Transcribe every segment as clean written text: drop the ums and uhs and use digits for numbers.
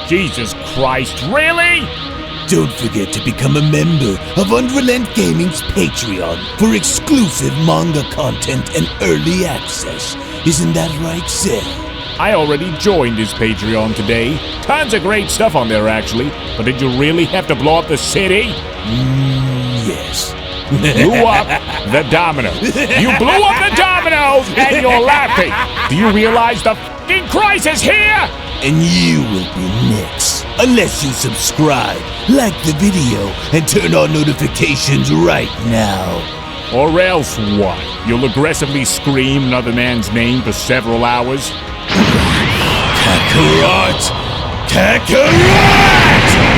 Jesus Christ, really? Don't forget to become a member of UnrealEntGaming's Patreon for exclusive manga content and early access. Isn't that right, Seth? I already joined his Patreon today. Tons of great stuff on there, actually. But did you really have to blow up the city? Yes. Blew up the domino. You blew up the dominoes and you're laughing. Do you realize the f***ing crisis here? And you will be next. Unless you subscribe, like the video, and turn on notifications right now. Or else what? You'll aggressively scream another man's name for several hours? Kakarot! Kakarot!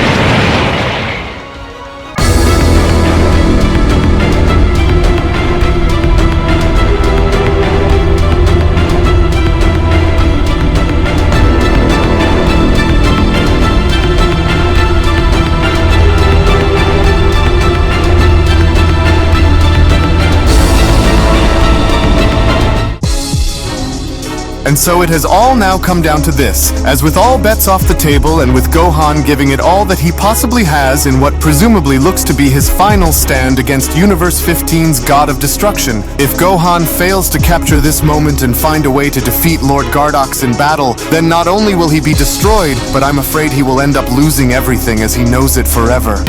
And so it has all now come down to this, as with all bets off the table and with Gohan giving it all that he possibly has in what presumably looks to be his final stand against Universe 15's God of Destruction. If Gohan fails to capture this moment and find a way to defeat Lord Gardox in battle, then not only will he be destroyed, but I'm afraid he will end up losing everything as he knows it forever.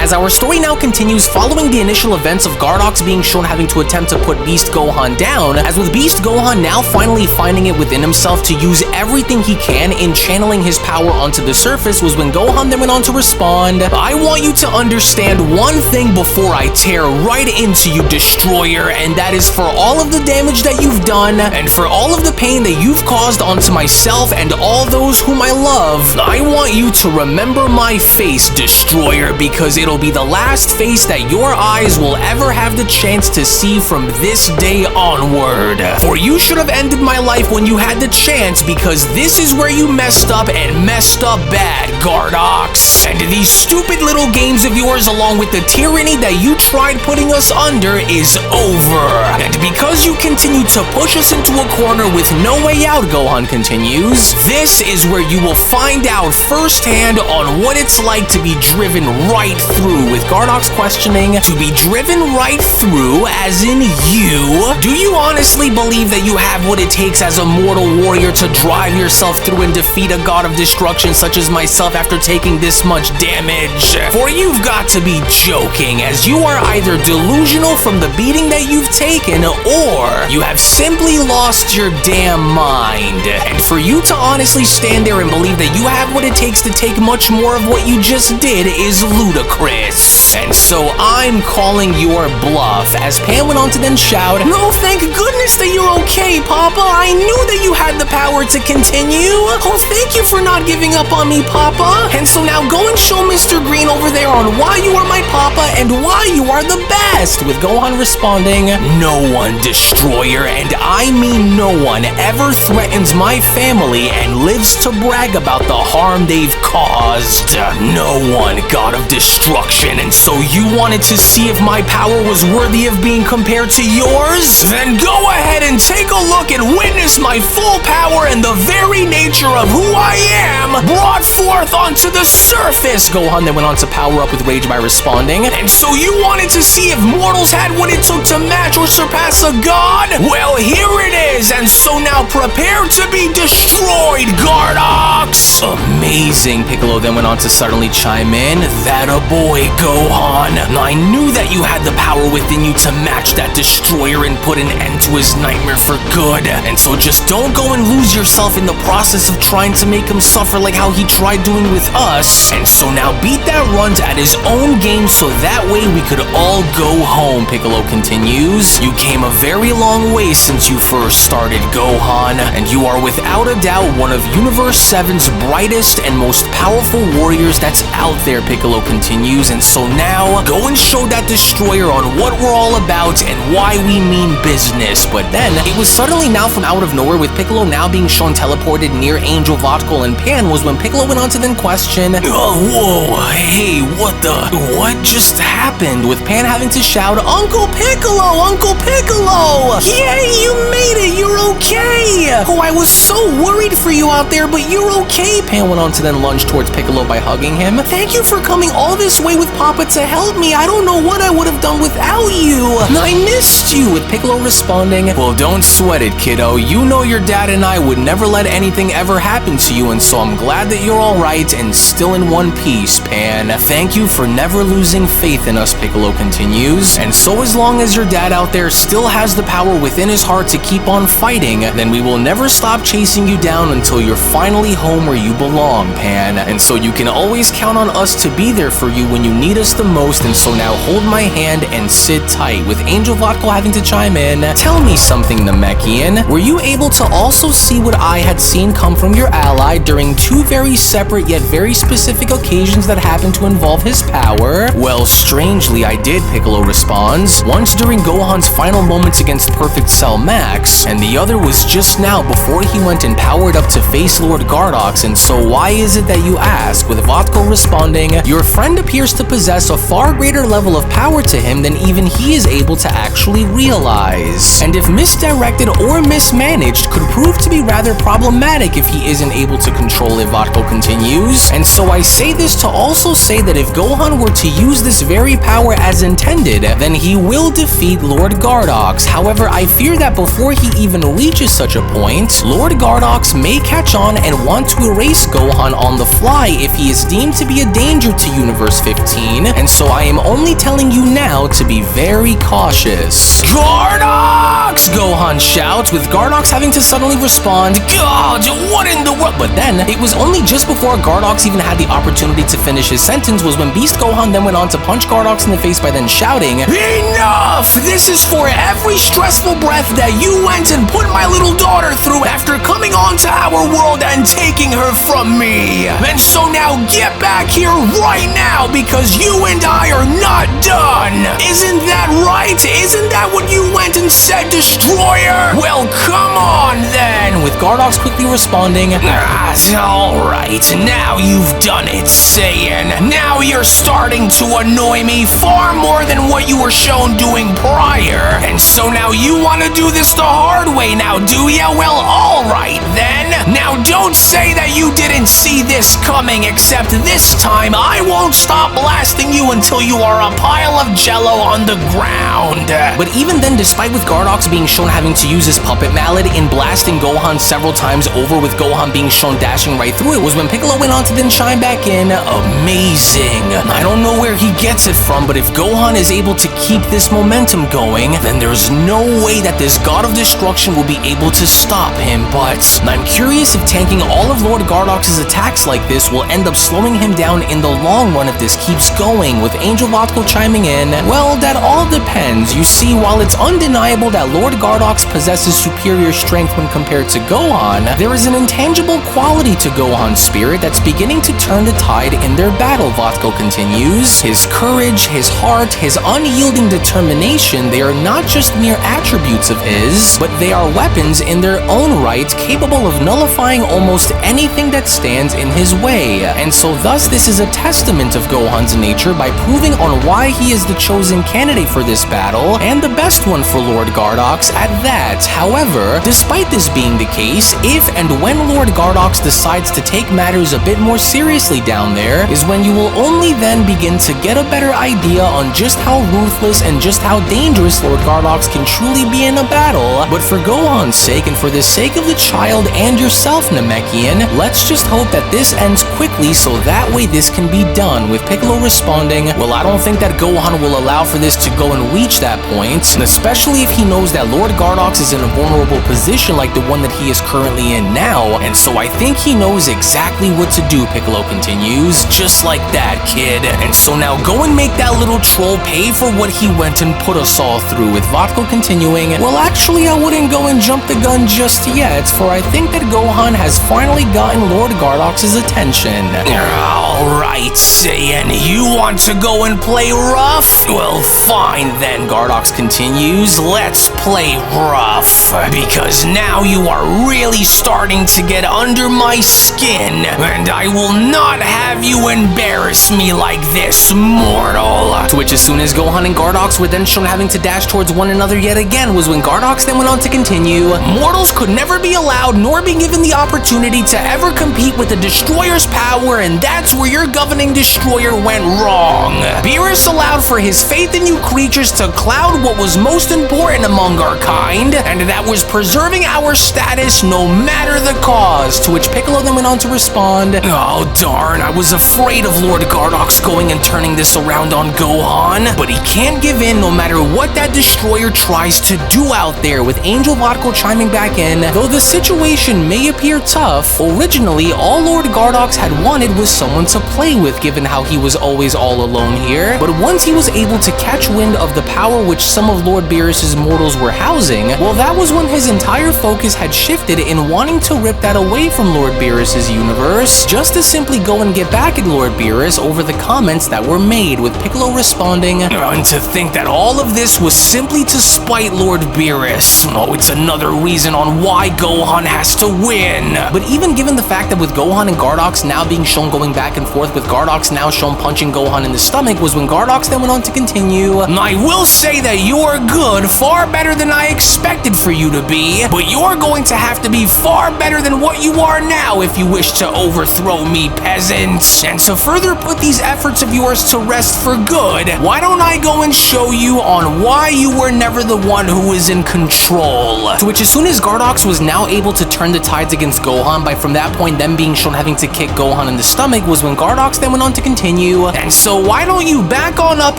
As our story now continues following the initial events of Gardox being shown having to attempt to put Beast Gohan down, as with Beast Gohan now finally finding it within himself to use everything he can in channeling his power onto the surface, was when Gohan then went on to respond, "I want you to understand one thing before I tear right into you, Destroyer, and that is for all of the damage that you've done, and for all of the pain that you've caused onto myself and all those whom I love, I want you to remember my face, Destroyer, because it'll be the last face that your eyes will ever have the chance to see from this day onward. For you should have ended my life when you had the chance, because this is where you messed up, and messed up bad, Gardox. And these stupid little games of yours, along with the tyranny that you tried putting us under, is over. And because you continue to push us into a corner with no way out," Gohan continues, "this is where you will find out firsthand on what it's like to be driven right through," with Gardox questioning, "To be driven right through, as in you? Do you honestly believe that you have what it takes as a mortal warrior to drive yourself through and defeat a god of destruction such as myself after taking this much damage? For you've got to be joking, as you are either delusional from the beating that you've taken, or you have simply lost your damn mind. And for you to honestly stand there and believe that you have what it takes to take much more of what you just did is ludicrous. And so I'm calling your bluff," as Pan went on to then shout, "No, thank goodness that you're okay, Papa. I knew that you had the power to continue. Oh, thank you for not giving up on me, Papa. And so now go and show Mr. Green over there on why you are my Papa and why you are the best," with Gohan responding, "No one, Destroyer, and I mean no one, ever threatens my family and lives to brag about the harm they've caused. No one, God of Destruction. And so you wanted to see if my power was worthy of being compared to yours? Then go ahead and take a look and witness my full power and the very nature of who I am brought forth onto the surface." Gohan then went on to power up with rage by responding, "And so you wanted to see if mortals had what it took to match or surpass a god? Well, here it is, and so now prepare to be destroyed, Gardox." "Amazing," Piccolo then went on to suddenly chime in, "That a boy, Gohan. I knew that you had the power within you to match that Destroyer and put an end to his nightmare for good. And so just don't go and lose yourself in the process of trying to make him suffer like how he tried doing with us. And so now beat that runt at his own game so that way we could all go home," Piccolo continues. "You came a very long way since you first started, Gohan, and you are without a doubt one of Universe 7's brightest and most powerful warriors that's out there," Piccolo continues. "And so now, go and show that Destroyer on what we're all about and why we mean business." But then, it was suddenly now from out of nowhere, with Piccolo now being shown teleported near Angel, Piccolo and Pan, was when Piccolo went on to then question, "Oh, whoa, hey, what just happened?" With Pan having to shout, "Uncle Piccolo, Uncle Piccolo! Yay, you made it, you're okay! Oh, I was so worried for you out there, but you're okay." Pan went on to then lunge towards Piccolo by hugging him. "Thank you for coming all this way with Papa to help me. I don't know what I would have done without you. I missed you." With Piccolo responding, "Well, don't sweat it, kiddo. You know your dad and I would never let anything ever happen to you, and so I'm glad that you're alright and still in one piece, Pan. Thank you for never losing faith in us," Piccolo continues. "And so as long as your dad out there still has the power within his heart to keep on fighting, then we will never stop chasing you down until you're finally home where you belong, Pan. And so you can always count on us to be there for you when you need us the most, and so now hold my hand and sit tight." With Angel Vodka having to chime in, "Tell me something, Namekian. Were you able to also see what I had seen come from your ally during two very separate yet very specific occasions that happened to involve his power?" "Well, strangely, I did," Piccolo responds. "Once during Gohan's final moments against Perfect Cell Max, and the other was just now before he went and powered up to face Lord Gardox. And so why is it that you ask?" With Vodka responding, "Your friend appears to possess a far greater level of power to him than even he is able to actually realize. And if misdirected or mismanaged, could prove to be rather problematic if he isn't able to control it," Vodka continues. "And so I say this to also say that if Gohan were to use this very power as intended, then he will defeat Lord Gardox. However, I fear that before he even reaches such a point, Lord Gardox may catch on and want to erase Gohan on the fly if he is deemed to be a danger to Universe 15, and so I am only telling you now to be very cautious." "Gardox!" Gohan shouts, with Gardox having to suddenly respond, "God, what in the world?" But then, it was only just before Gardox even had the opportunity to finish his sentence was when Beast Gohan then went on to punch Gardox in the face by then shouting, "Enough! This is for every stressful breath that you went and put my little daughter through after coming onto our world and taking her from me. And so now get back here right now, because you and I are not done. Isn't that right? Isn't that what you went and said, Destroyer? Well, come on then." With Gardox quickly responding, "Alright, now you've done it, Saiyan. Now you're starting to annoy me far more than what you were shown doing prior. And so now you want to do this the hard way now, do ya? Well, alright then. Now don't say that you didn't see this coming, except this time I won't stop blasting you until you are a pile of jello on the ground." But even then, despite with Gardox being shown having to use his puppet mallet in blasting Gohan several times over, with Gohan being shown dashing right through it, was when Piccolo went on to then chime back in, "Amazing. I don't know where he gets it from, but if Gohan is able to keep this momentum going, then there's no way that this God of Destruction will be able to stop him. But I'm curious if tanking all of Lord Gardox's attacks like this will end up slowing him down in the long run if this keeps going." With Angel Vodka chiming in, "Well, that all depends. You see, while it's undeniable that Lord Gardox possesses superior strength when compared to Gohan, there is an intangible quality to Gohan's spirit that's beginning to turn the tide in their battle," Vodka continues. "His courage, his heart, his unyielding determination, they are not just mere attributes of his, but they are weapons in their own right, capable of nullifying almost anything that stands in his way. And so thus this is a testament of Gohan's nature by proving on why he is the chosen candidate for this battle, and the best one for Lord Gardox at that. However, despite this being the case, if and when Lord Gardox decides to take matters a bit more seriously down there, is when you will only then begin to get a better idea on just how ruthless and just how dangerous Lord Gardox can truly be in a battle. But for Gohan's sake, and for the sake of the child and yourself, Namekian, let's just hope that this ends quickly so that way this can be done." With Piccolo responding, "Well, I don't think that Gohan will allow for this to go and reach that point, and especially if he knows that Lord Gardox is in a vulnerable position like the one that he is currently in now, and so I think he knows exactly what to do, Piccolo continues. Just like that, kid. And so now go and make that little troll pay for what he went and put us all through, with Vodka continuing. Well, actually, I wouldn't go and jump the gun just yet, for I think that Gohan has finally gotten Lord Gardox's attention. Alright, Saiyan, you want to go and play rough? Well, fine then, Gardox continues. Let's play rough. Because now you are really starting to get under my skin, and I will not have you embarrass me like this, mortal. To which, as soon as Gohan and Gardox were then shown having to dash towards one another yet again, was when Gardox then went on to continue. Mortals could never be allowed nor be given the opportunity to ever compete with the Destroyer's power, and that's where your governing destroyer went wrong. Beerus allowed for his faith in you creatures to cloud what was most important among our kind, and that was preserving our status no matter the cause. To which Piccolo then went on to respond, oh darn, I was afraid of Lord Gardox going and turning this around on Gohan, but he can't give in no matter what that destroyer tries to do out there. With Angel Vodka chiming back in, though the situation may appear tough, originally all Lord Gardox had wanted was someone to play with, given how he was always all alone here. But once he was able to catch wind of the power which some of Lord Beerus's mortals were housing, well, that was when his entire focus had shifted in wanting to rip that away from Lord Beerus's universe, just to simply go and get back at Lord Beerus over the comments that were made, with Piccolo responding, and to think that all of this was simply to spite Lord Beerus. Oh, it's another reason on why Gohan has to win. But even given the fact that with Gohan and Gardox now being shown going back and forth, with Gardox now shown punching Gohan in the stomach, was when Gardox then went on to continue, I will say that you're good, far better than I expected for you to be, but you're going to have to be far better than what you are now if you wish to overthrow me, peasants. And to further put these efforts of yours to rest for good, why don't I go and show you on why you were never the one who is in control. To which, as soon as Gardox was now able to turn the tides against Gohan by from that point them being shown having to kick Gohan in the stomach, was when Gardox then went on to continue, and so why don't you back on up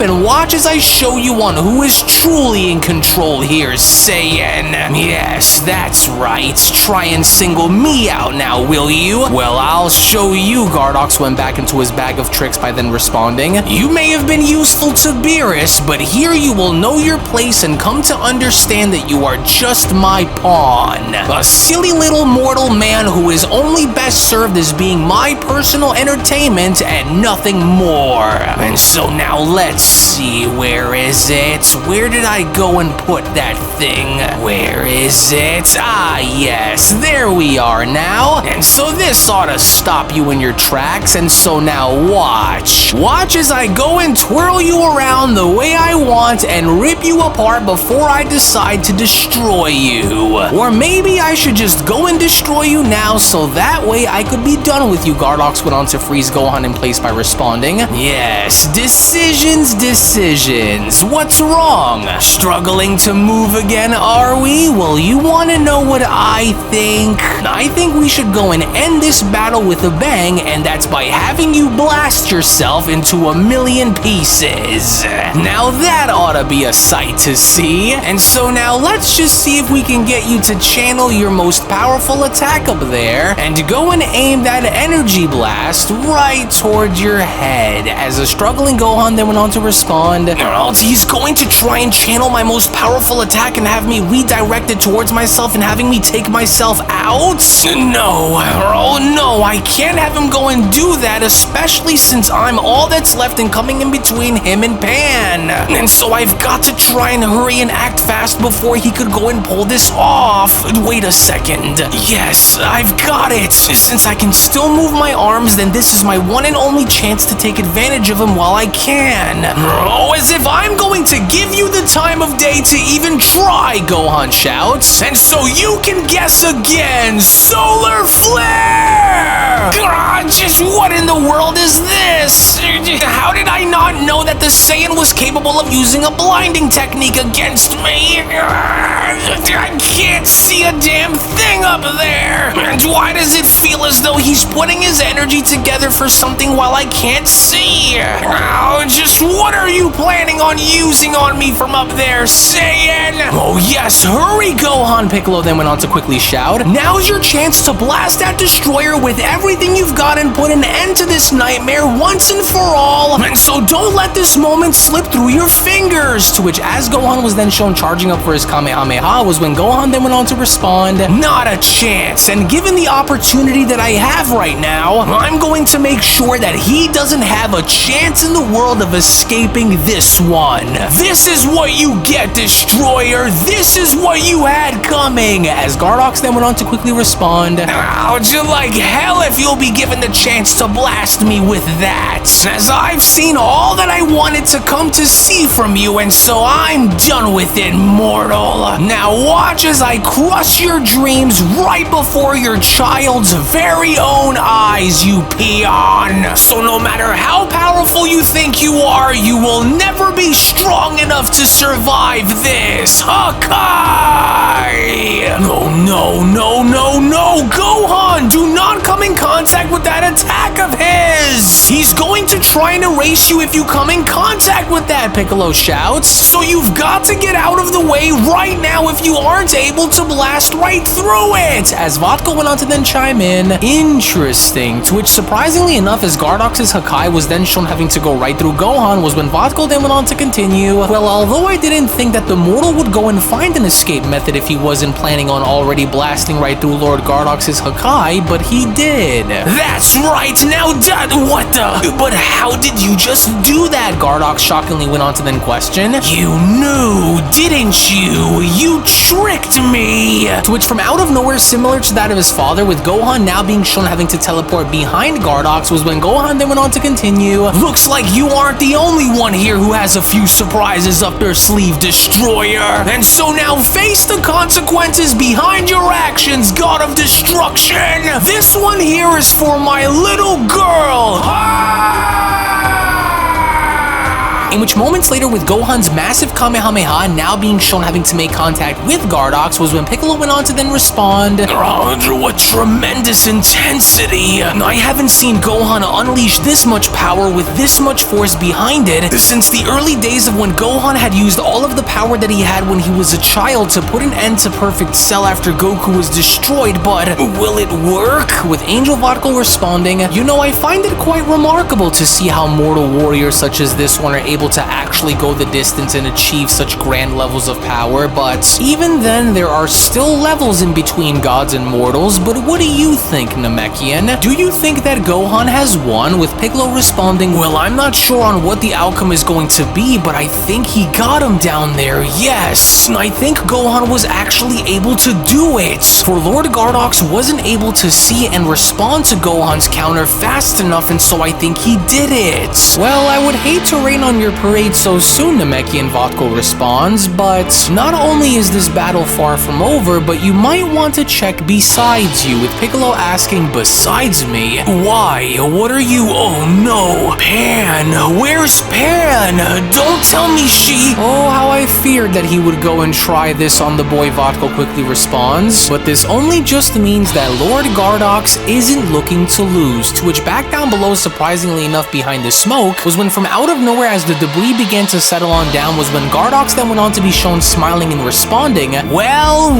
and watch as I show you on who is truly in control here, Saiyan. Yes, that's right. Try and single me out now, will you? Well, I'll show you. Gardox went back into his bag of tricks by then responding, you may have been useful to Beerus, but here you will know your place and come to understand that you are just my pawn. A silly little mortal man who is only best served as being my personal entertainment and nothing more. And so now let's see, where is it? Where did I go and put that thing? Where is it? Ah, yes, there we are now. And so this ought to stop you in your tracks, and so now watch. Watch as I go and twirl you around the way I want and rip you apart before I decide to destroy you. Or maybe I should just go and destroy you now, so that way I could be done with you. Gardox went on to freeze Gohan in place by responding, yes, decisions. What's wrong? Struggling to move again, are we? Well, you want to know what I think? I think we should go and end this battle with a bang, and that's by having you blast yourself into a million pieces. Now that ought to be a sight to see. And so now let's just see if we can get you to channel your most powerful attack up there and go and aim that energy blast right towards your head. As a struggling Gohan then went on to respond, he's going to try and channel my most powerful attack and have me redirected towards myself and having me take myself out? No, oh no, I can't have him go and do that, especially since I'm all that's left and coming in between him and Pan. And so I've got to try and hurry and act fast before he could go and pull this off. Wait a second. Yes, I've got it. Since I can still move my arms, then this is my one and only chance to take advantage of him while I can. Oh, as if I'm going to give you the time of day to even try, Gohan shouts. And so you can guess again, Solar Flare! Just what in the world is this? How did I not know that the Saiyan was capable of using a blinding technique against me? I can't see a damn thing up there. And why does it feel as though he's putting his energy together for something while I can't see? Just what are you planning on using on me from up there, Saiyan? Oh yes, hurry Gohan, Piccolo then went on to quickly shout. Now's your chance to blast that destroyer with everything you've got and put an end to this nightmare once and for all. And so don't let this moment slip through your fingers. To which, as Gohan was then shown charging up for his Kamehameha, was when Gohan then went on to respond, not a chance. And given the opportunity that I have right now, I'm going to make sure that he doesn't have a chance in the world of escaping this one. This is what you get, Destroyer. This is what you had coming. As Gardox then went on to quickly respond, how'd you like hell if you'll be given the chance to blast me with that? As I've seen all that I wanted to come to see from you, and so I'm done with it, mortal. Now watch as I crush your dreams right before your child's very own eyes, you peon. So no matter how powerful you think you are, you will never be strong enough to survive this. Hakai! Oh no, no, no, no! Gohan, do not come in contact with that attack of his! He's going to try and erase you if you come in contact with that, Piccolo shouts. So you've got to get out of the way right now if you aren't able to blast right through it! As Vodka went on to then chime in, interesting, to which surprisingly enough, as Gardox's Hakai was then shown having to go right through Gohan, was when Vodka then went on to continue, well, although I didn't think that the mortal would go and find an escape method if he wasn't planning on already blasting right through Lord Gardox's Hakai, but he did. That's right, now what the? But how did you just do that? Gardox shockingly went on to then question. You knew, didn't you? You tricked me! To which from out of nowhere, similar to that of his father, with Gohan now being shown having to teleport behind Gardox, was when Gohan then went on to continue. Looks like you aren't the only one here who has a few surprises up their sleeve, Destroyer. And so now face the consequences behind your actions, God of Destruction! This one here is for my little girl! In which moments later, with Gohan's massive Kamehameha now being shown having to make contact with Gardox, was when Piccolo went on to then respond, what tremendous intensity! I haven't seen Gohan unleash this much power with this much force behind it since the early days of when Gohan had used all of the power that he had when he was a child to put an end to Perfect Cell after Goku was destroyed, but will it work? With Angel Vodka responding, you know, I find it quite remarkable to see how mortal warriors such as this one are able to actually go the distance and achieve such grand levels of power, but even then there are still levels in between gods and mortals. But what do you think, Namekian? Do you think that Gohan has won? With Piccolo responding, well, I'm not sure on what the outcome is going to be, but I think he got him down there, yes. I think Gohan was actually able to do it, for Lord Gardox wasn't able to see and respond to Gohan's counter fast enough, and so I think he did it. Well, I would hate to rain on your parade so soon, Namekian Vodka responds, but not only is this battle far from over, but you might want to check besides you, with Piccolo asking, besides me? Why? What are you? Oh no, Pan! Where's Pan? Don't tell me she... Oh, how I feared that he would go and try this on the boy, Vodka quickly responds, but this only just means that Lord Gardox isn't looking to lose, to which back down below, surprisingly enough behind the smoke, was when from out of nowhere as the debris began to settle on down, was when Gardox then went on to be shown smiling and responding, well,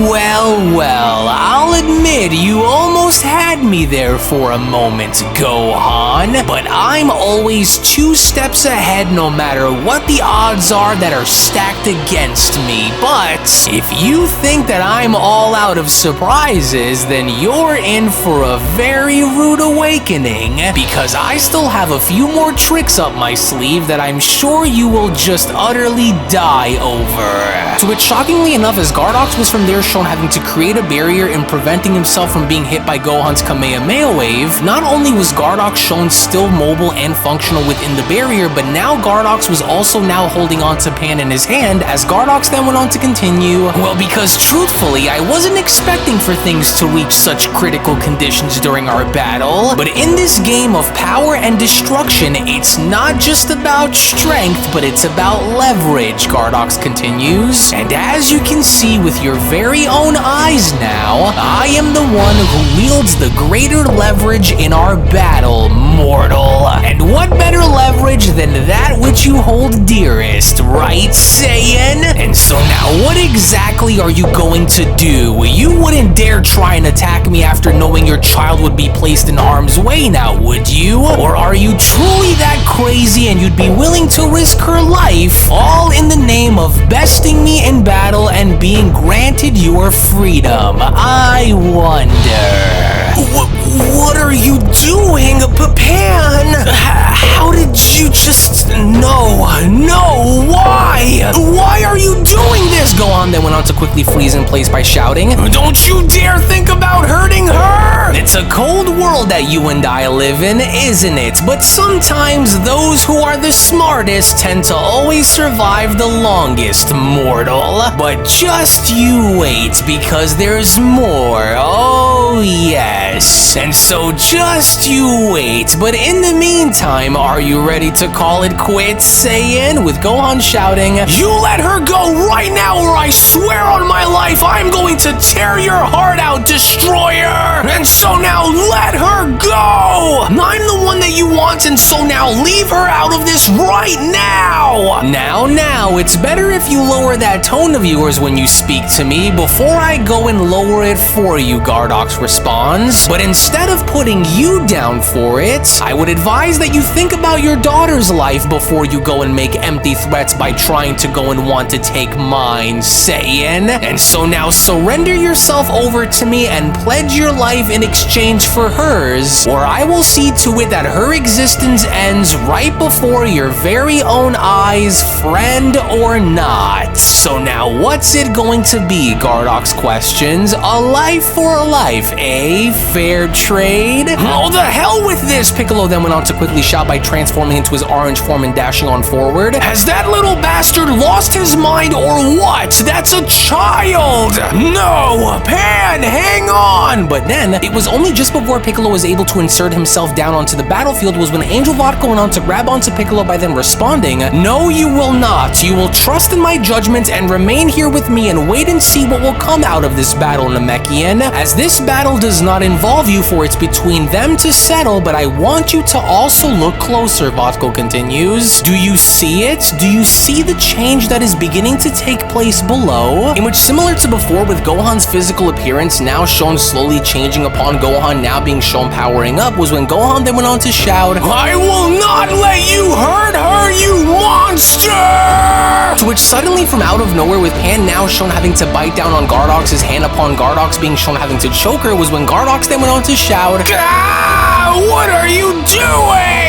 I'll admit you almost had me there for a moment, Gohan, but I'm always 2 steps ahead no matter what the odds are that are stacked against me. But if you think that I'm all out of surprises, then you're in for a very rude awakening, because I still have a few more tricks up my sleeve that I'm sure you will just utterly die over. To which, shockingly enough, as Gardox was from there shown having to create a barrier and preventing himself from being hit by Gohan's Kamehameha wave, not only was Gardox shown still mobile and functional within the barrier, but now Gardox was also now holding on to Pan in his hand, as Gardox then went on to continue. Well, because truthfully, I wasn't expecting for things to reach such critical conditions during our battle, but in this game of power and destruction, it's not just about strength, but it's about leverage, Gardox continues. And as you can see with your very own eyes now, I am the one who wields the greater leverage in our battle, mortal. And what better leverage than that which you hold dearest, right, Saiyan? And so now, what exactly are you going to do? You wouldn't dare try and attack me after knowing your child would be placed in harm's way now, would you? Or are you truly that crazy and you'd be willing to risk her life, all in the name of besting me in battle and being granted your freedom? I wonder. What are you doing, Pan? How did you just... No, why? Why are you doing this? Gohan then went on to quickly freeze in place by shouting, don't you dare think about hurting her! It's a cold world that you and I live in, isn't it? But sometimes those who are the smartest tend to always survive the longest, mortal. But just you wait, because there's more. Oh, yes. And so just you wait. But in the meantime, are you ready to call it quits, Saiyan? With Gohan shouting, you let her go right now, or I swear on my life I'm going to tear your heart out, destroyer! And so now let her go! I'm the one that you want, and so now leave her out of this right now! Now, it's better if you lower that tone of yours when you speak to me before I go and lower it for you, Gardox responds. But instead of putting you down for it, I would advise that you think about your daughter's life before you go and make empty threats by trying to go and want to take mine, Saiyan. And so now surrender yourself over to me and pledge your life in exchange for hers, or I will see to it that her existence ends right before your very own eyes, friend or not. So now what's it going to be, Gardox questions? A life for a life, eh? Fair trade? Oh, the hell with this! Piccolo then went on to quickly shout by transforming into his orange form and dashing on forward. Has that little bastard lost his mind or what? That's a child! No! Pan, hang on! But then, it was only just before Piccolo was able to insert himself down onto the battlefield was when Angel Vodka went on to grab onto Piccolo by then responding, no, you will not. You will trust in my judgment and remain here with me and wait and see what will come out of this battle, Namekian. As this battle does not involve you, for it's between them to settle, but I want you to also look closer, Vodka continues. Do you see it? Do you see the change that is beginning to take place below? In which, similar to before with Gohan's physical appearance now shown slowly changing upon Gohan now being shown powering up, was when Gohan then went on to shout, I will not let you hurt her, you monster! To which suddenly from out of nowhere, with Pan now shown having to bite down on Gardox's hand upon Gardox being shown having to choke her, was when Gardox then went on to shout, what are you doing?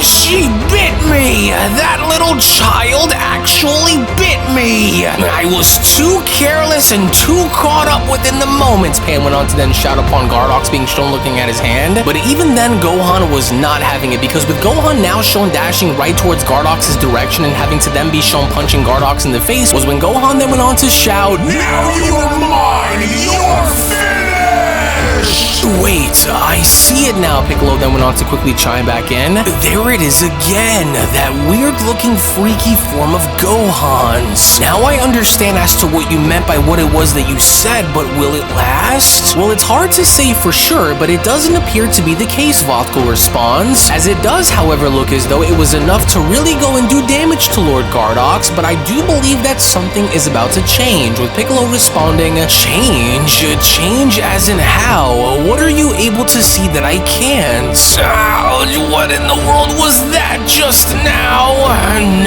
She bit me! That little child actually bit me! I was too careless and too caught up within the moment, Pan went on to then shout upon Gardox being shown looking at his hand. But even then, Gohan was not having it, because with Gohan now shown dashing right towards Gardox's direction and having to then be shown punching Gardox in the face, was when Gohan then went on to shout, now you are mine! You're finished! Wait, I see it now, Piccolo then went on to quickly chime back in. There it is again, that weird-looking freaky form of Gohans. Now I understand as to what you meant by what it was that you said, but will it last? Well, it's hard to say for sure, but it doesn't appear to be the case, Vodka responds. As it does, however, look as though it was enough to really go and do damage to Lord Gardox, but I do believe that something is about to change, with Piccolo responding, change? Change as in how? What are you able to see that I can't? What in the world was that just now?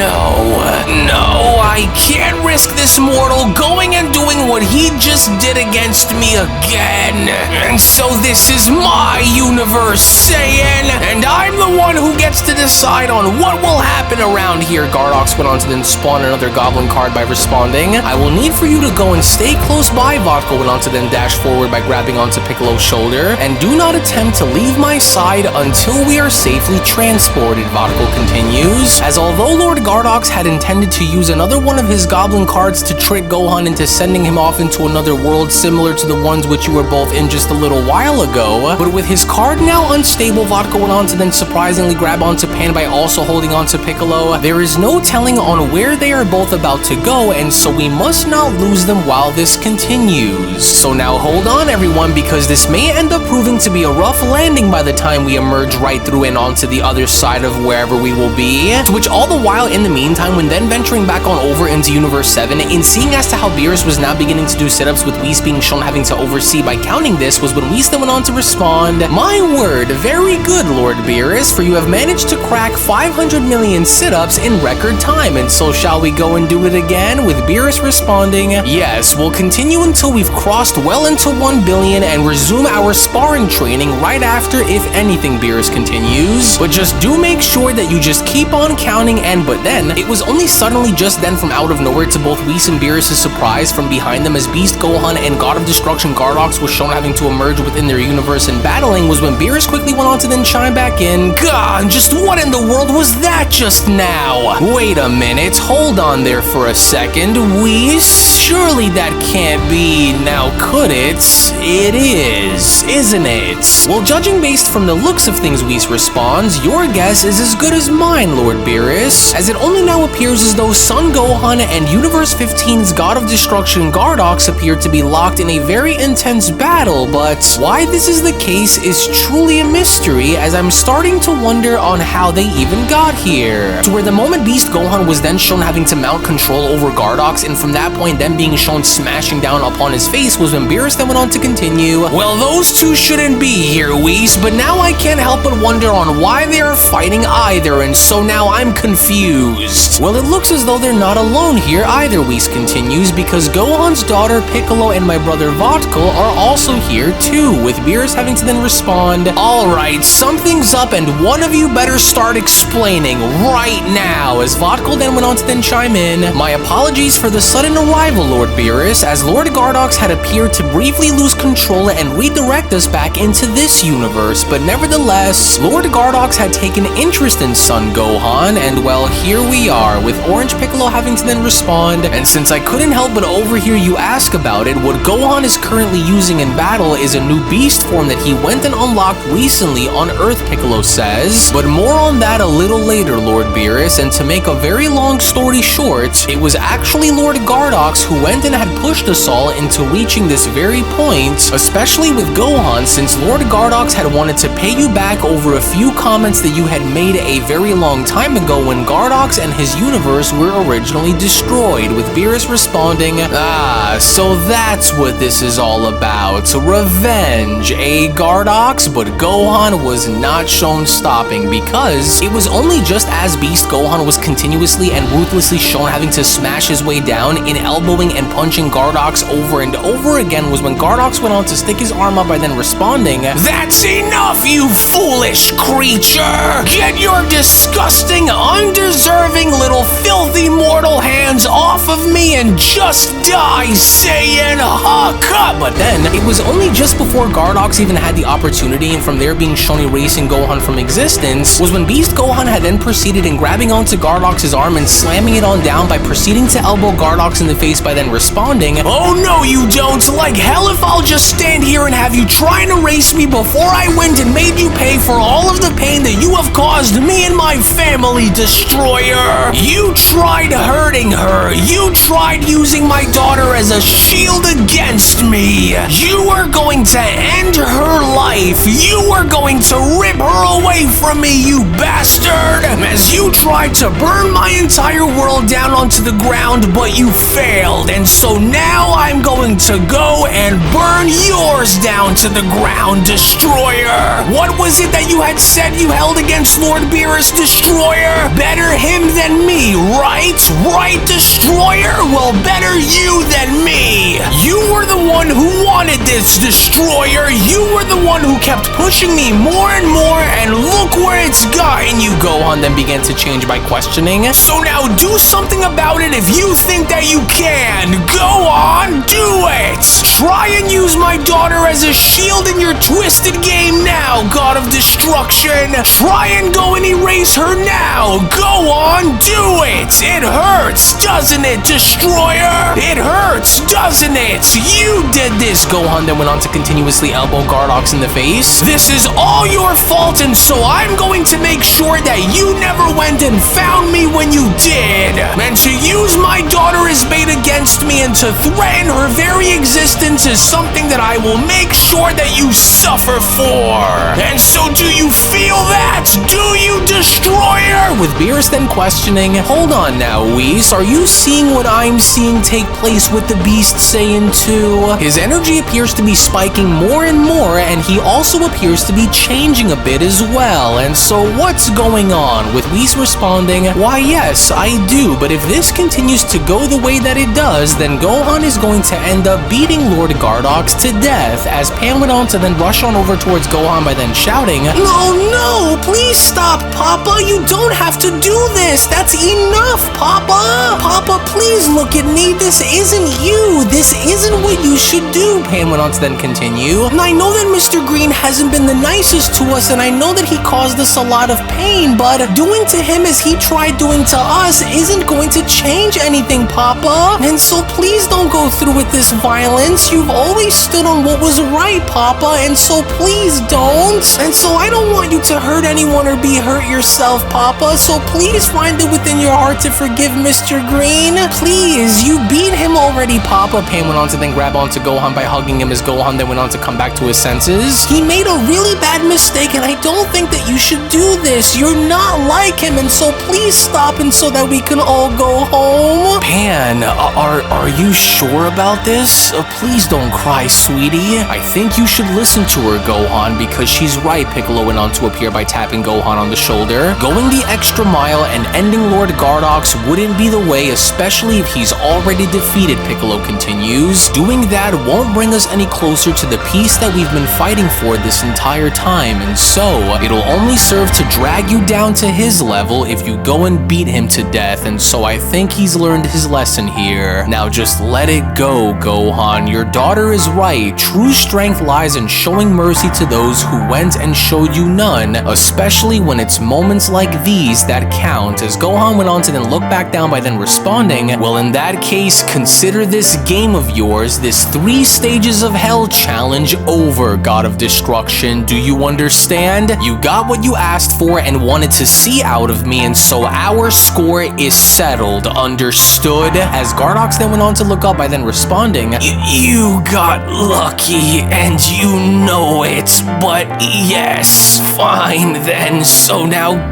No, I can't risk this mortal going and doing what he just did against me again. And so this is my universe, Saiyan, and I'm the one who gets to decide on what will happen around here. Gardox went on to then spawn another goblin card by responding, I will need for you to go and stay close by. Vodka went on to then dash forward by grabbing onto Piccolo's shoulder. brother, and do not attempt to leave my side until we are safely transported, Vodko continues. As although Lord Gardox had intended to use another one of his goblin cards to trick Gohan into sending him off into another world similar to the ones which you were both in just a little while ago, but with his card now unstable, Vodka went on to then surprisingly grab onto Pan by also holding onto Piccolo. There is no telling on where they are both about to go, and so we must not lose them while this continues. So now hold on everyone, because this may end up proving to be a rough landing by the time we emerge right through and onto the other side of wherever we will be. To which all the while in the meantime, when then venturing back on over into Universe 7, in seeing as to how Beerus was now beginning to do sit-ups with Whis being shown having to oversee by counting this, was when Whis then went on to respond, "My word, very good, Lord Beerus, for you have managed to crack 500 million sit-ups in record time, and so shall we go and do it again?" With Beerus responding, "Yes, we'll continue until we've crossed well into 1 billion and resume our sparring training right after, if anything," Beerus continues. "But just do make sure that you just keep on counting," and but then, it was only suddenly just then from out of nowhere to both Whis and Beerus' surprise from behind them as Beast Gohan and God of Destruction Gardox was shown having to emerge within their universe and battling, was when Beerus quickly went on to then chime back in, "God, just what in the world was that just now? Wait a minute, hold on there for a second, Whis, surely that can't be, now could it? It is, isn't it?" Well, judging based from the looks of things, Whis responds, "Your guess is as good as mine, Lord Beerus, as it only now appears as though Son Gohan and Universe 15's God of Destruction Gardox appear to be locked in a very intense battle, but why this is the case is truly a mystery, as I'm starting to wonder on how they even got here." To where the moment Beast Gohan was then shown having to mount control over Gardox, and from that point then being shown smashing down upon his face, was when Beerus then went on to continue, "Well, those two shouldn't be here, Whis, but now I can't help but wonder on why they are fighting either, and so now I'm confused." Well, it looks as though they're not alone here either, Whis continues, because Gohan's daughter Piccolo and my brother Vodko are also here too, with Beerus having to then respond, "Alright, something's up and one of you better start explaining right now," as Vodko then went on to then chime in, "My apologies for the sudden arrival, Lord Beerus, as Lord Gardox had appeared to briefly lose control and redirect us back into this universe, but nevertheless, Lord Gardox had taken interest in Son Gohan, and well, here we are, with Orange Piccolo having to then respond, and since I couldn't help but overhear you ask about it, what Gohan is currently using in battle is a new beast form that he went and unlocked recently on Earth, Piccolo says, but more on that a little later, Lord Beerus, and to make a very long story short, it was actually Lord Gardox who went and had pushed us all into reaching this very point, especially with Gohan, since Lord Gardox had wanted to pay you back over a few comments that you had made a very long time ago when Gardox and his universe were originally destroyed, with Beerus responding, "Ah, so that's what this is all about. Revenge, eh, Gardox?" But Gohan was not shown stopping, because it was only just as Beast Gohan was continuously and ruthlessly shown having to smash his way down in elbowing and punching Gardox over and over again was when Gardox went on to stick his arm up by then responding, "That's enough, you foolish creature! Get your disgusting, undeserving little filthy mortal hands off of me and just die, Saiyan Haka!" But then, it was only just before Gardox even had the opportunity, and from there being shown erasing Gohan from existence, was when Beast Gohan had then proceeded in grabbing onto Gardox's arm and slamming it on down by proceeding to elbow Gardox in the face by then responding, "Oh no you don't, like hell if I'll just stand here and have you try and erase me before I went and made you pay for all of the pain that you have caused me and my family, Destroyer! You tried hurting her, you tried using my daughter as a shield against me, you were going to end her life, you were going to rip her away from me, you bastard, as you tried to burn my entire world down onto the ground, but you failed, and so now I'm going to go and burn yours down to the ground, Destroyer! What was it that you had said you held against Lord Beerus, Destroyer? Better him than me, right? Right, Destroyer? Well, better you than me! You were the one who wanted this, Destroyer! You were the one who kept pushing me more and more, and look where it's gotten you! Gohan then began to change by questioning, "So now do something about it if you think that you can! Go on, do it! Try and use my daughter as a shield in your twisted game now, God of Destruction. Try and go and erase her now. Go on, do it. It hurts, doesn't it, Destroyer? It hurts, doesn't it? You did this. Gohan then went on to continuously elbow Gardox in the face. This is all your fault, and so I'm going to make sure that you never went and found me when you did. And to use my daughter as bait against me and to threaten her very existence is something that I will make sure that you suffer for. And so do you feel that? Do you, Destroyer? With Beerus then questioning, hold on now, Whis, are you seeing what I'm seeing take place with the Beast Saiyan 2? His energy appears to be spiking more and more, and he also appears to be changing a bit as well. And so what's going on? With Whis responding, why yes, I do, but if this continues to go the way that it does, then Gohan is going to end up beating Lord Gardox to death, as Pan went on to then rush on over towards Gohan by then shouting, no, please stop, Papa, you don't have to do this, that's enough, Papa. Papa, please look at me, this isn't you, this isn't what you should do, Pan went on to then continue. And I know that Mr. Green hasn't been the nicest to us, and I know that he caused us a lot of pain, but doing to him as he tried doing to us isn't going to change anything, Papa. And so please don't go through with this violence. You've always stood on what was right, Papa, and so please don't. And so I don't want you to hurt anyone or be hurt yourself, Papa, so please find it within your heart to forgive Mr. Green. Please, you beat him already, Papa. Pan went on to then grab onto Gohan by hugging him as Gohan then went on to come back to his senses. He made a really bad mistake, and I don't think that you should do this. You're not like him, and so please stop, and so that we can all go home. Pan, are you sure about this? Please don't cry, sweetie. I think you should listen to her, Gohan, because she's right. Piccolo went on to appear by tapping Gohan on the shoulder. Going the extra mile and ending Lord Gardox wouldn't be the way, especially if he's already defeated, Piccolo continues. Doing that won't bring us any closer to the peace that we've been fighting for this entire time, and so it'll only serve to drag you down to his level if you go and beat him to death, and so I think he's learned his lesson here. Now just let it go, Gohan. Your daughter is right. True strength lies in showing mercy to those who went and showed you none, especially when it's moments like these that count. As Gohan went on to then look back down by then responding, well, in that case, consider this game of yours, this 3 stages of hell challenge over, God of Destruction. Do you understand? You got what you asked for and wanted to see out of me, and so our score is settled. Understood? As Gardox then went on to look up by then responding, you got lucky and you know it, but yes, fine then, so now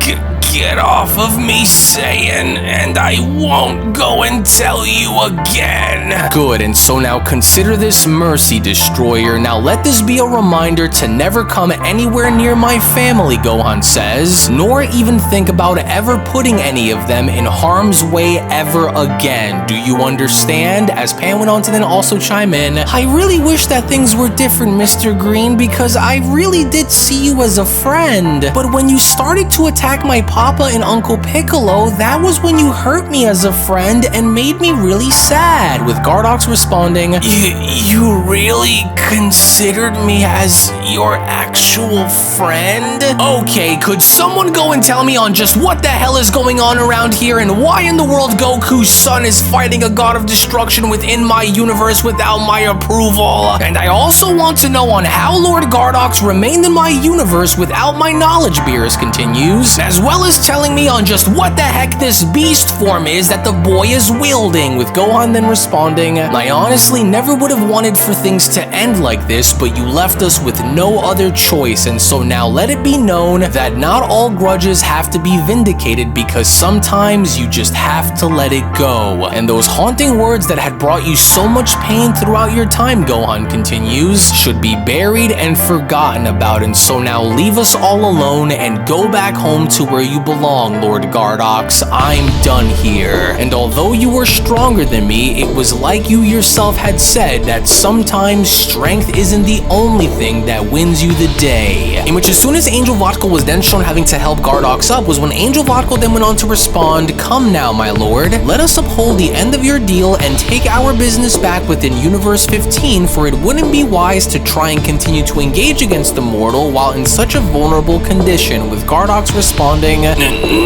get off of me, Saiyan, and I won't go and tell you again. Good, and so now consider this mercy, Destroyer. Now let this be a reminder to never come anywhere near my family, Gohan says, nor even think about ever putting any of them in harm's way ever again. Do you understand? As Pan went on to then also chime in, I really wish that things were different, Mr. Green, because I really did see you as a friend, but when you started to attack my Papa and Uncle Piccolo, that was when you hurt me as a friend and made me really sad. With Gardox responding, you really considered me as your actual friend? Okay, could someone go and tell me on just what the hell is going on around here and why in the world Goku's son is fighting a God of Destruction within my universe without my approval? And I also want to know on how Lord Gardox remained in my universe without my knowledge, Beerus continues, as well as telling me on just what the heck this beast form is that the boy is wielding. With Gohan then responding, I honestly never would have wanted for things to end like this, but you left us with no other choice, and so now let it be known that not all grudges have to be vindicated, because sometimes you just have to let it go. And those haunting words that had brought you so much pain throughout your time, Gohan continues, should be buried and forgotten about, and so now leave us all alone and go back home to where you belong, Lord Gardox. I'm done here. And although you were stronger than me, it was like you yourself had said that sometimes strength isn't the only thing that wins you the day. In which as soon as Angel Vodka was then shown having to help Gardox up was when Angel Vodka then went on to respond, "Come now, my lord, let us uphold the end of your deal and take our business back within Universe 15, for it wouldn't be wise to try and continue to engage against the mortal while in such a vulnerable condition," with Gardox responding,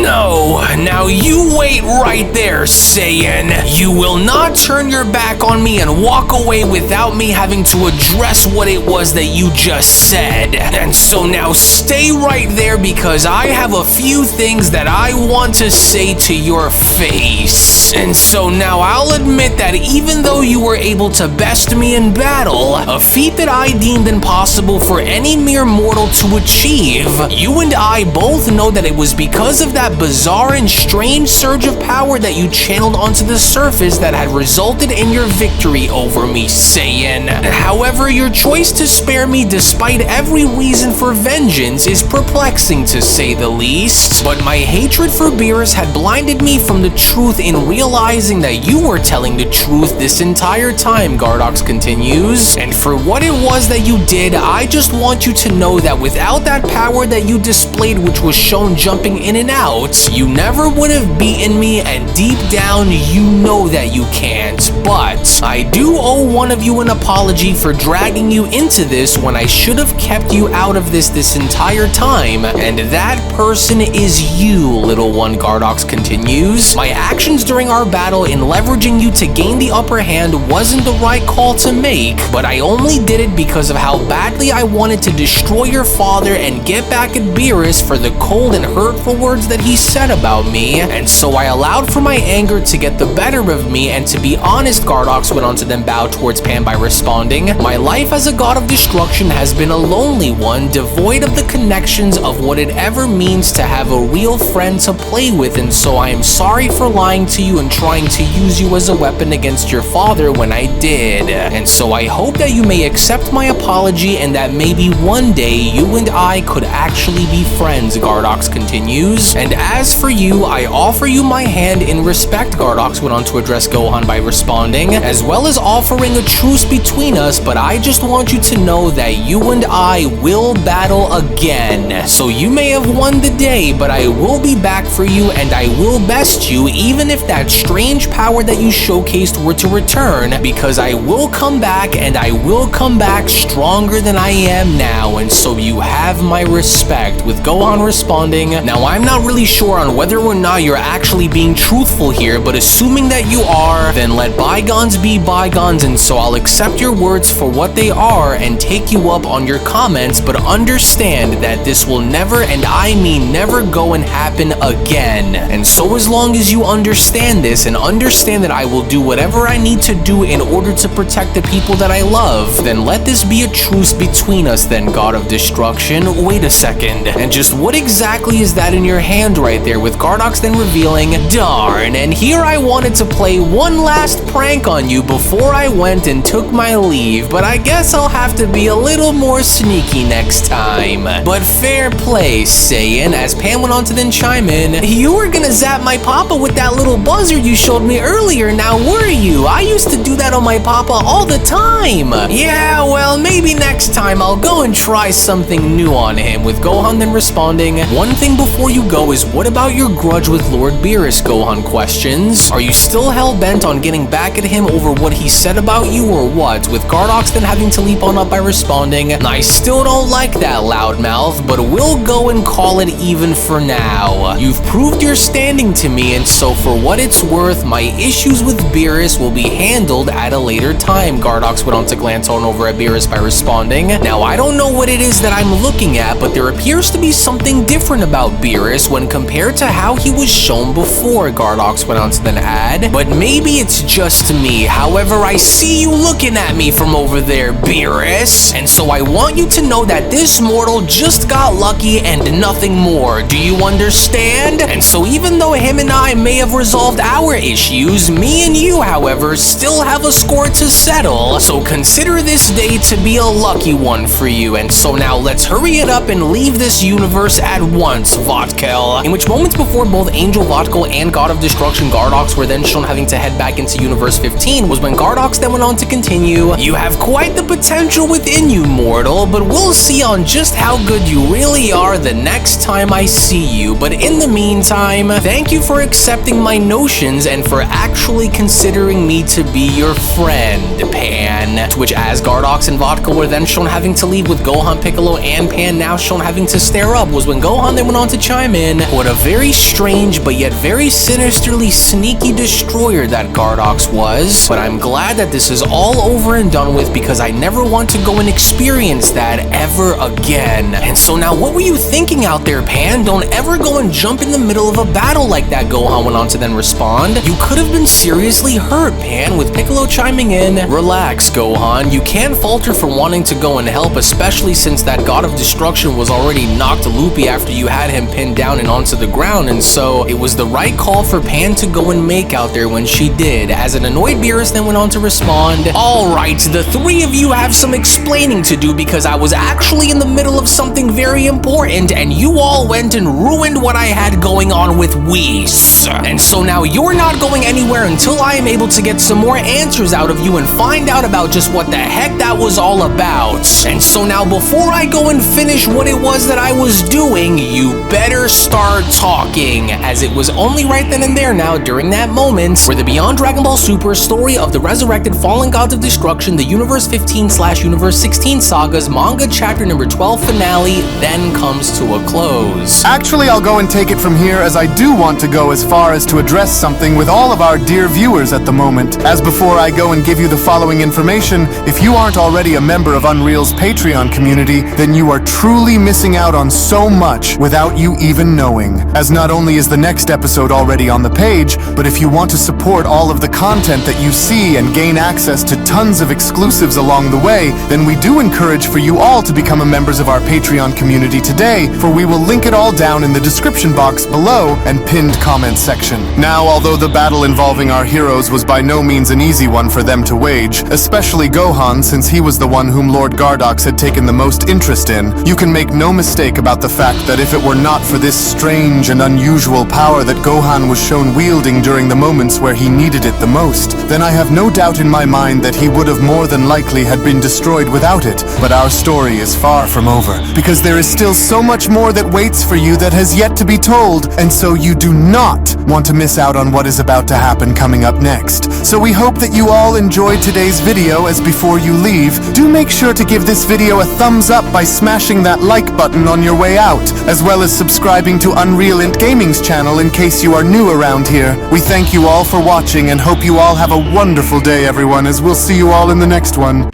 "No, now you wait right there, Saiyan. You will not turn your back on me and walk away without me having to address what it was that you just said. And so now stay right there because I have a few things that I want to say to your face. And so now I'll admit that even though you were able to best me in battle, a feat that I deemed impossible for any mere mortal to achieve, you and I both know that it was because of that bizarre and strange surge of power that you channeled onto the surface that had resulted in your victory over me, Saiyan. However, your choice to spare me despite every reason for vengeance is perplexing to say the least, but my hatred for Beerus had blinded me from the truth in realizing that you were telling the truth this entire time," Gardox continues. "And for what it was that you did, I just want you to know that without that power that you displayed, which was shown jumping in and out, you never would have beaten me, and deep down you know that you can't. But I do owe one of you an apology for dragging you into this when I should have kept you out of this entire time, and that person is you, little one," Gardox continues. "My actions during our battle in leveraging you to gain the upper hand wasn't the right call to make, but I only did it because of how badly I wanted to destroy your father and get back at Beerus for the cold and hurtful words that he said about me, and so I allowed for my anger to get the better of me, and to be honest," Gardox went on to then bow towards Pan by responding, "my life as a god of destruction has been a lonely one, devoid of the connections of what it ever means to have a real friend to play with, and so I am sorry for lying to you and trying to use you as a weapon against your father when I did. And so I hope that you may accept my apology and that maybe one day you and I could actually be friends," Gardox continues. "And as for you, I offer you my hand in respect," Gardox went on to address Gohan by responding, "as well as offering a truce between us, but I just want you to know that you and I will battle again. So you may have won the day, but I will be back for you and I will best you even if that strange power that you showcased were to return, because I will come back and I will come back stronger than I am now, and so you have my respect," with Gohan responding, "Now I'm not really sure on whether or not you're actually being truthful here, but assuming that you are, then let bygones be bygones, and so I'll accept your words for what they are and take you up on your comments, but understand that this will never, and I mean never, go and happen again. And so as long as you understand this and understand that I will do whatever I need to do in order to protect the people that I love, then let this be a truce between us then, God of Destruction." Wait a second, and just what exactly is that in your hand right there, with Gardox then revealing, "Darn, and here I wanted to play one last prank on you before I went and took my leave, but I guess I'll have to be a little more sneaky next time. But fair play, Saiyan," as Pan went on to then chime in, "You were gonna zap my papa with that little buzzer you showed me earlier, now were you? I used to do that on my papa all the time." "Yeah, well, maybe next time I'll go and try something new on him," with Gohan then responding, "One thing before you go is what about your grudge with Lord Beerus?" Gohan questions. "Are you still hell-bent on getting back at him over what he said about you or what?" with Gardox then having to leap on up by responding, "I still don't like that, loudmouth, but we'll go and call it even for now. You've proved your standing to me, and so for what it's worth, my issues with Beerus will be handled at a later time." Gardox went on to glance on over at Beerus by responding, "Now I don't know what it is that I'm looking at, but there appears to be something different about Beerus when compared to how he was shown before," Gardox went on to then add, "but maybe it's just me. However, I see you looking at me from over there, Beerus, and so I want you to know that this mortal just got lucky and nothing more. Do you understand? And so even though him and I may have resolved our issues, me and you, however, still have a score to settle, so consider this day to be a lucky one for you. And so now let's hurry it up and leave this universe at once, Vodka Vatkel, in which moments before both Angel Vatkel and God of Destruction Gardox were then shown having to head back into Universe 15 was when Gardox then went on to continue, "You have quite the potential within you, mortal, but we'll see on just how good you really are the next time I see you. But in the meantime, thank you for accepting my notions and for actually considering me to be your friend, Pan." To which, as Gardox and Vatkel were then shown having to leave with Gohan, Piccolo, and Pan now shown having to stare up, was when Gohan then went on to chime in, "What a very strange but yet very sinisterly sneaky destroyer that Gardox was. But I'm glad that this is all over and done with because I never want to go and experience that ever again." And so now what were you thinking out there, Pan? Don't ever go and jump in the middle of a battle like that, Gohan went on to then respond. "You could have been seriously hurt, Pan," with Piccolo chiming in, "Relax, Gohan. You can't falter for wanting to go and help, especially since that God of Destruction was already knocked loopy after you had him pinned down and onto the ground, and so it was the right call for Pan to go and make out there when she did." As an annoyed Beerus then went on to respond, "Alright, the three of you have some explaining to do because I was actually in the middle of something very important and you all went and ruined what I had going on with Whis. And so now you're not going anywhere until I am able to get some more answers out of you and find out about just what the heck that was all about. And so now before I go and finish what it was that I was doing, you better start talking." As it was only right then and there now during that moment where the Beyond Dragon Ball Super story of the Resurrected Fallen Gods of Destruction, the Universe 15/Universe 16 Sagas manga chapter number 12 finale then comes to a close. Actually, I'll go and take it from here, as I do want to go as far as to address something with all of our dear viewers at the moment. As before I go and give you the following information, if you aren't already a member of Unreal's Patreon community, then you are truly missing out on so much without you even knowing. As not only is the next episode already on the page, but if you want to support all of the content that you see and gain access to tons of exclusives along the way, then we do encourage for you all to become members of our Patreon community today, for we will link it all down in the description box below and pinned comment section. Now, although the battle involving our heroes was by no means an easy one for them to wage, especially Gohan, since he was the one whom Lord Gardox had taken the most interest in, you can make no mistake about the fact that if it were not for this strange and unusual power that Gohan was shown wielding during the moments where he needed it the most, then I have no doubt in my mind that he would have more than likely had been destroyed without it. But our story is far from over, because there is still so much more that waits for you that has yet to be told, and so you do not want to miss out on what is about to happen coming up next. So we hope that you all enjoyed today's video, as before you leave, do make sure to give this video a thumbs up by smashing that like button on your way out, as well as subscribing to UnrealEntGaming's channel in case you are new around here. We thank you all for watching and hope you all have a wonderful day, everyone, as we'll see you all in the next one.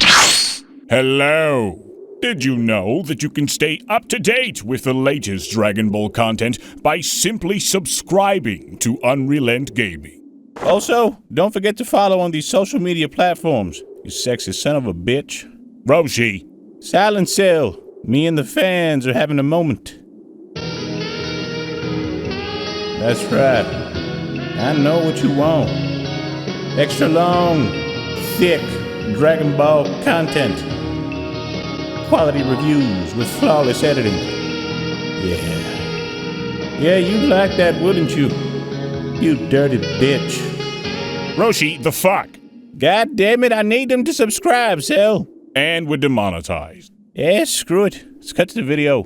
Hello! Did you know that you can stay up to date with the latest Dragon Ball content by simply subscribing to UnrealEntGaming? Also, don't forget to follow on these social media platforms, you sexy son of a bitch. Roshi! Silent Cell, me and the fans are having a moment. That's right. I know what you want. Extra long, thick Dragon Ball content. Quality reviews with flawless editing. Yeah, you'd like that, wouldn't you? You dirty bitch. Roshi, the fuck? God damn it, I need them to subscribe, Cell. And we're demonetized. Yeah, screw it. Let's cut to the video.